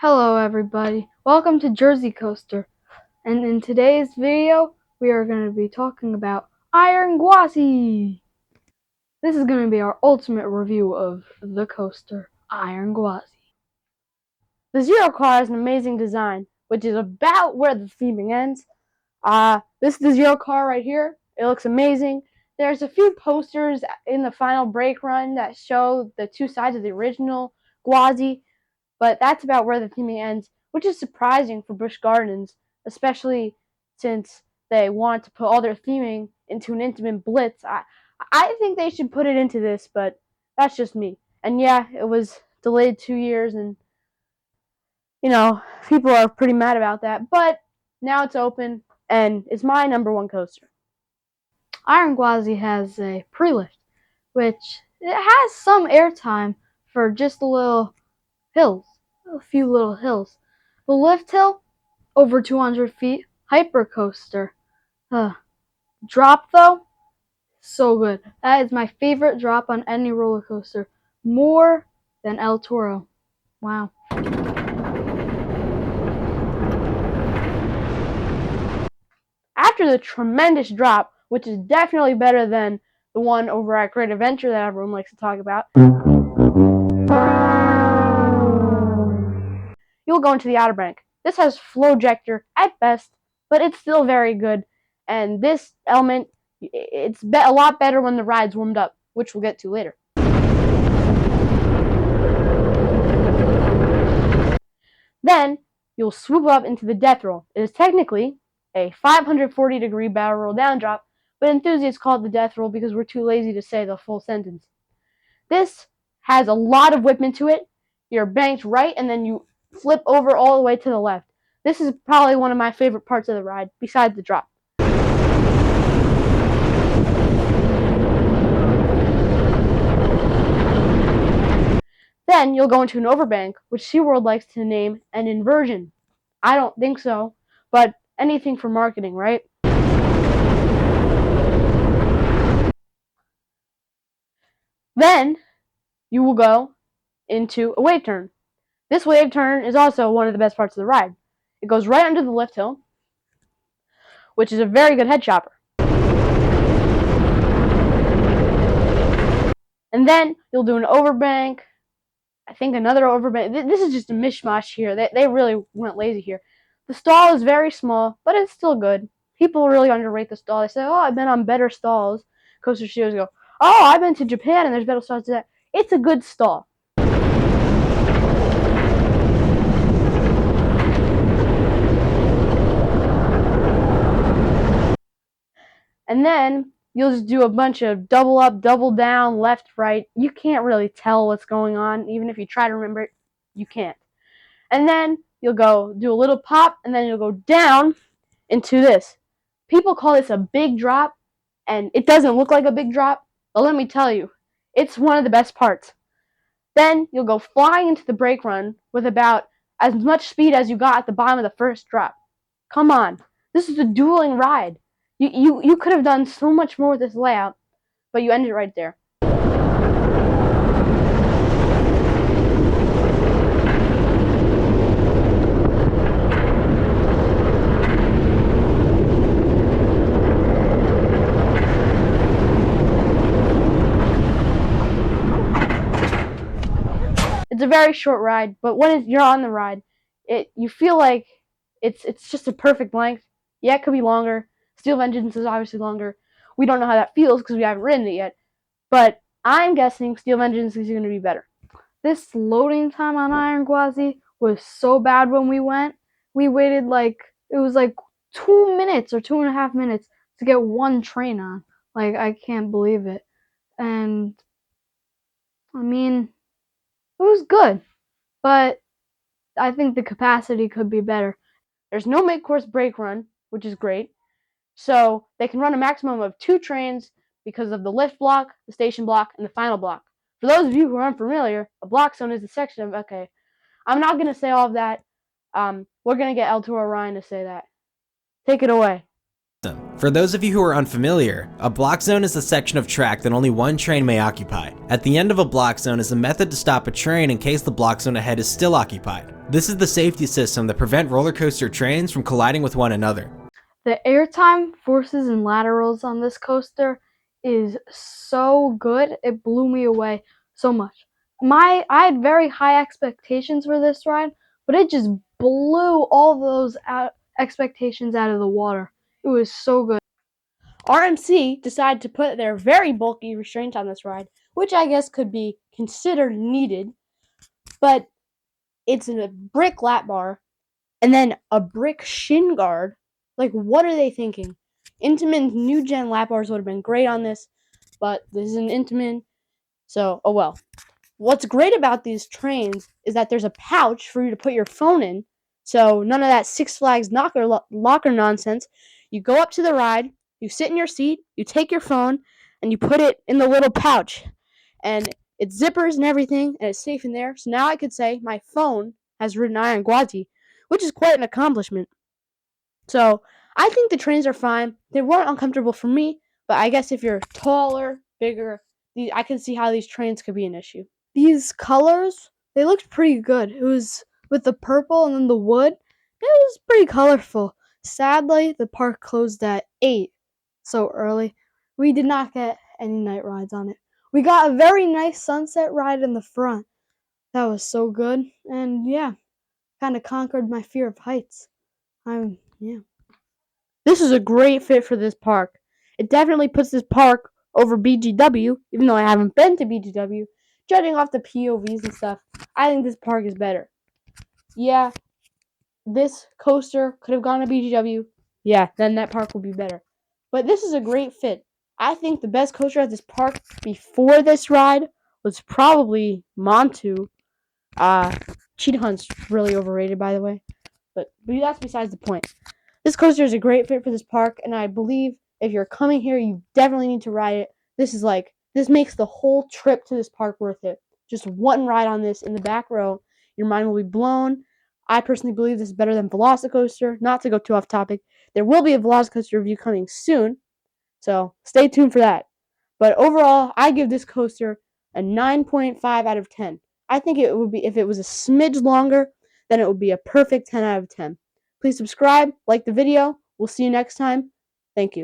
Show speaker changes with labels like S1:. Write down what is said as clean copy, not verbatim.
S1: Hello everybody, welcome to Jersey Coaster, and in today's video we are going to be talking about Iron Gwazi. This is going to be our ultimate review of the coaster, Iron Gwazi. The Zero car has an amazing design, which is about where the theming ends. This is the Zero car right here. It looks amazing. There's a few posters in the final brake run that show the two sides of the original Gwazi, but that's about where the theming ends, which is surprising for Busch Gardens, especially since they want to put all their theming into an intimate blitz. I think they should put it into this, but that's just me. And yeah, it was delayed 2 years, and people are pretty mad about that. But now it's open, and it's my number one coaster. Iron Gwazi has a pre-lift, which it has some airtime for just a few little hills. The lift hill, over 200 feet, hyper coaster. Drop though, so good. That is my favorite drop on any roller coaster, more than El Toro. Wow. After the tremendous drop, which is definitely better than the one over at Great Adventure that everyone likes to talk about, you'll go into the Outer Bank. This has flowjector at best, but it's still very good. And this element, it's a lot better when the ride's warmed up, which we'll get to later. Then you'll swoop up into the death roll. It is technically a 540-degree barrel roll down drop, but enthusiasts call it the death roll because we're too lazy to say the full sentence. This has a lot of whip into it. You're banked right, and then you flip over all the way to the left. This is probably one of my favorite parts of the ride, besides the drop. Then you'll go into an overbank, which SeaWorld likes to name an inversion. I don't think so, but anything for marketing, right? Then you will go into a wave turn. This wave turn is also one of the best parts of the ride. It goes right under the lift hill, which is a very good head chopper. And then you'll do an overbank. I think another overbank. This is just a mishmash here. They really went lazy here. The stall is very small, but it's still good. People really underrate the stall. They say, "Oh, I've been on better stalls." Coaster studios go, "Oh, I've been to Japan and there's better stalls to that." It's a good stall. And then you'll just do a bunch of double up, double down, left, right. You can't really tell what's going on. Even if you try to remember it, you can't. And then you'll go do a little pop, and then you'll go down into this. People call this a big drop, and it doesn't look like a big drop, but let me tell you, it's one of the best parts. Then you'll go flying into the brake run with about as much speed as you got at the bottom of the first drop. Come on, this is a dueling ride. You could have done so much more with this layout, but you ended right there. It's a very short ride, but when you're on the ride, you feel like it's just a perfect length. Yeah, it could be longer. Steel Vengeance is obviously longer. We don't know how that feels because we haven't ridden it yet, but I'm guessing Steel Vengeance is going to be better. This loading time on Iron Gwazi was so bad when we went. We waited it was like 2 minutes or 2.5 minutes to get one train on. I can't believe it. And I mean, it was good, but I think the capacity could be better. There's no mid-course brake run, which is great. So they can run a maximum of 2 trains because of the lift block, the station block, and the final block. For those of you who are unfamiliar, a block zone is a section of, okay, I'm not going to say all of that. We're going to get El Toro Ryan to say that. Take it away.
S2: For those of you who are unfamiliar, a block zone is a section of track that only one train may occupy. At the end of a block zone is a method to stop a train in case the block zone ahead is still occupied. This is the safety system that prevent roller coaster trains from colliding with one another.
S1: The airtime, forces, and laterals on this coaster is so good. It blew me away so much. I had very high expectations for this ride, but it just blew all those expectations out of the water. It was so good. RMC decided to put their very bulky restraint on this ride, which I guess could be considered needed, but it's a brick lap bar and then a brick shin guard. Like, what are they thinking? Intamin's new gen lap bars would have been great on this, but this is an Intamin, so oh well. What's great about these trains is that there's a pouch for you to put your phone in, so none of that Six Flags locker nonsense. You go up to the ride, you sit in your seat, you take your phone, and you put it in the little pouch, and it zippers and everything, and it's safe in there. So now I could say my phone has ridden Iron Gwazi, which is quite an accomplishment. So I think the trains are fine. They weren't uncomfortable for me, but I guess if you're taller, bigger, I can see how these trains could be an issue. These colors, they looked pretty good. It was with the purple and then the wood. It was pretty colorful. Sadly, the park closed at 8 so early. We did not get any night rides on it. We got a very nice sunset ride in the front. That was so good. And yeah, kind of conquered my fear of heights. Yeah. This is a great fit for this park. It definitely puts this park over BGW, even though I haven't been to BGW. Judging off the POVs and stuff, I think this park is better. Yeah, this coaster could have gone to BGW. Yeah, then that park will be better. But this is a great fit. I think the best coaster at this park before this ride was probably Montu. Cheetah Hunt's really overrated, by the way. But that's besides the point. This coaster is a great fit for this park, and I believe if you're coming here, you definitely need to ride it. This makes the whole trip to this park worth it. Just one ride on this in the back row, your mind will be blown. I personally believe this is better than Velocicoaster. Not to go too off topic, there will be a Velocicoaster review coming soon, so stay tuned for that. But overall, I give this coaster a 9.5 out of 10. I think it would be, if it was a smidge longer, then it would be a perfect 10 out of 10. Please subscribe, like the video. We'll see you next time. Thank you.